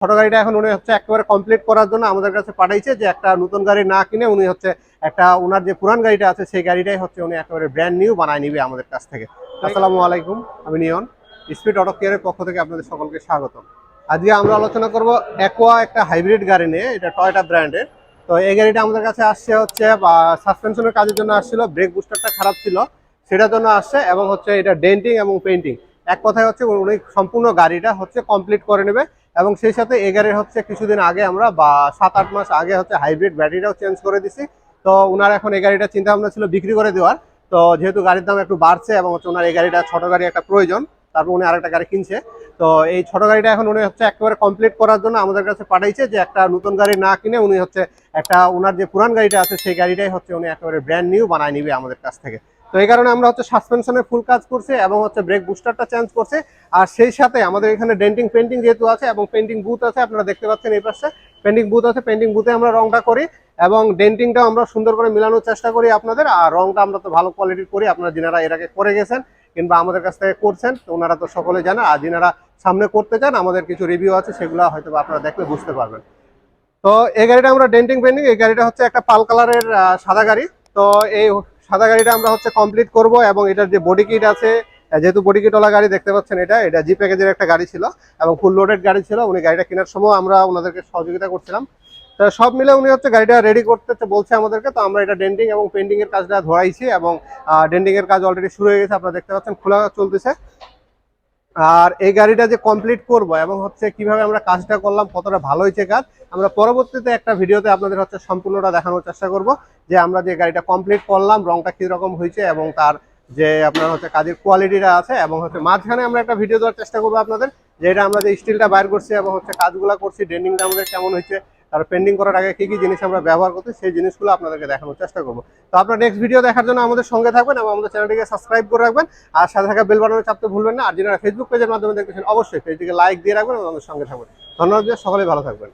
ছোট গাড়িটা এখন উনি হচ্ছে একেবারে কমপ্লিট করার জন্য আমাদের কাছে পাঠাইছে, যে একটা নতুন গাড়ি না কিনে উনি হচ্ছে একটা ওনার যে পুরান গাড়িটা আছে সেই গাড়িটাই হচ্ছে উনি একেবারে ব্র্যান্ড নিউ বানায় নিবে আমাদের কাছ থেকে। আসসালামু আলাইকুম, আমি নিয়ন, স্পিড অটো কেয়ারের পক্ষ থেকে আপনাদের সকলকে স্বাগতম। আজকে আমরা আলোচনা করব অ্যাকোয়া, একটা হাইব্রিড গাড়ি নিয়ে। এটা টয়োটা ব্র্যান্ডের। তো এই গাড়িটা আমাদের কাছে আসছে হচ্ছে সাসপেনশনের কাজের জন্য আসছিল, ব্রেক বুস্টারটা খারাপ ছিল সেটার জন্য আসছে, এবং হচ্ছে এটা ডেন্টিং এবং পেইন্টিং, এক কথায় হচ্ছে উনি সম্পূর্ণ গাড়িটা হচ্ছে কমপ্লিট করে নেবে। এবং সেই সাথে এই গাড়ির হচ্ছে কিছুদিন আগে আমরা 7-8 মাস আগে হচ্ছে হাইব্রিড ব্যাটারিটাও চেঞ্জ করে দিছি। তো ওনার এখন এই গাড়িটা চিন্তা ভাবনা ছিল বিক্রি করে দেওয়ার। তো যেহেতু গাড়ির দাম একটু বাড়ছে এবং হচ্ছে ওনার এই গাড়িটা ছোট গাড়ি একটা প্রয়োজন, তারপর উনি আরেকটা গাড়ি কিনছে। তো এই ছোট গাড়িটা এখন উনি হচ্ছে একেবারে কমপ্লিট করার জন্য আমাদের কাছে পাঠাইছে, যে একটা নতুন গাড়ি না কিনে উনি হচ্ছে একটা ওনার যে পুরান গাড়িটা আছে সেই গাড়িটাই হচ্ছে উনি একেবারে ব্র্যান্ড নিউ বানায় নিবে আমাদের কাছ থেকে। তো এই কারণে আমরা হচ্ছে সাসপেনশনের ফুল কাজ করছি এবং হচ্ছে ব্রেক বুস্টারটা চেঞ্জ করছে। আর সেই সাথে আমাদের এখানে ডেন্টিং পেন্টিং যেহেতু আছে এবং পেন্টিং বুথ আছে, আপনারা দেখতে পাচ্ছেন এই পাশে পেন্টিং বুথ আছে, পেন্টিং বুথে আমরা রংটা করি এবং ডেন্টিংটাও আমরা সুন্দর করে মেলানোর চেষ্টা করি আপনাদের। আর রংটা আমরা তো ভালো কোয়ালিটির করি, আপনারা যিনারা এর আগে করে গেছেন কিংবা আমাদের কাছ থেকে করছেন ওনারা তো সকলে জানে। আর যিনারা সামনে করতে চান, আমাদের কিছু রিভিউ আছে, সেগুলো হয়তো আপনারা দেখলে বুঝতে পারবেন। তো এই গাড়িটা আমরা ডেন্টিং পেন্টিং, এই গাড়িটা হচ্ছে একটা পাল কালারের সাদা গাড়ি। তো এই সাদা গাড়িটা আমরা হচ্ছে কমপ্লিট করব এবং এটার যে বডি কিট আছে, যেহেতু বডি কিটওয়ালা গাড়ি দেখতে পাচ্ছেন, এটা জি প্যাকেজের একটা গাড়ি ছিল এবং ফুল লোডেড গাড়ি ছিল। উনি গাড়িটা কেনার সময় আমরা ওনাদেরকে সহযোগিতা করছিলাম। তো সব মিলে উনি হচ্ছে গাড়িটা রেডি করতে বলছে আমাদেরকে। তো আমরা এটা ডেন্টিং এবং পেন্টিং এর কাজটা ধরাইছি এবং ডেন্টিং এর কাজ অলরেডি শুরু হয়ে গেছে, আপনারা দেখতে পাচ্ছেন খোলা চলতেছে। আর এই গাড়িটা যে কমপ্লিট করব এবং হচ্ছে কিভাবে আমরা কাজটা করলাম, কতটা ভালো হয়েছে কাজ, আমরা পরবর্তীতে একটা ভিডিওতে আপনাদের হচ্ছে সম্পূর্ণটা দেখানোর চেষ্টা করব, যে আমরা যে গাড়িটা কমপ্লিট করলাম রংটা কিরকম হয়েছে এবং তার যে আপনার হচ্ছে কাজের কোয়ালিটিটা আছে। এবং হচ্ছে মাঝখানে আমরা একটা ভিডিও দেওয়ার চেষ্টা করবো আপনাদের, যে এটা আমরা যে স্টিলটা বাইর করছি এবং হচ্ছে কাজগুলো করছি, ডেন্ডিংটা আমাদের কেমন হয়েছে, আর পেন্ডিং করার আগে কি কি জিনিস আমরা ব্যবহার করছি সেই জিনিসগুলো আপনাদেরকে দেখানোর চেষ্টা করবো। তো আপনারা নেক্সট ভিডিও দেখার জন্য আমাদের সঙ্গে থাকবেন এবং আমাদের চ্যানেলটিকে সাবস্ক্রাইব করে রাখবেন। আর সাথে থাকা বেল বাটনে চাপতে ভুলবেন না। আর যারা ফেসবুক পেজের মাধ্যমে দেখতেছেন অবশ্যই পেজটিকে লাইক দিয়ে রাখবেন এবং আমাদের সঙ্গে থাকবেন। ধন্যবাদ, সকলে ভালো থাকবেন।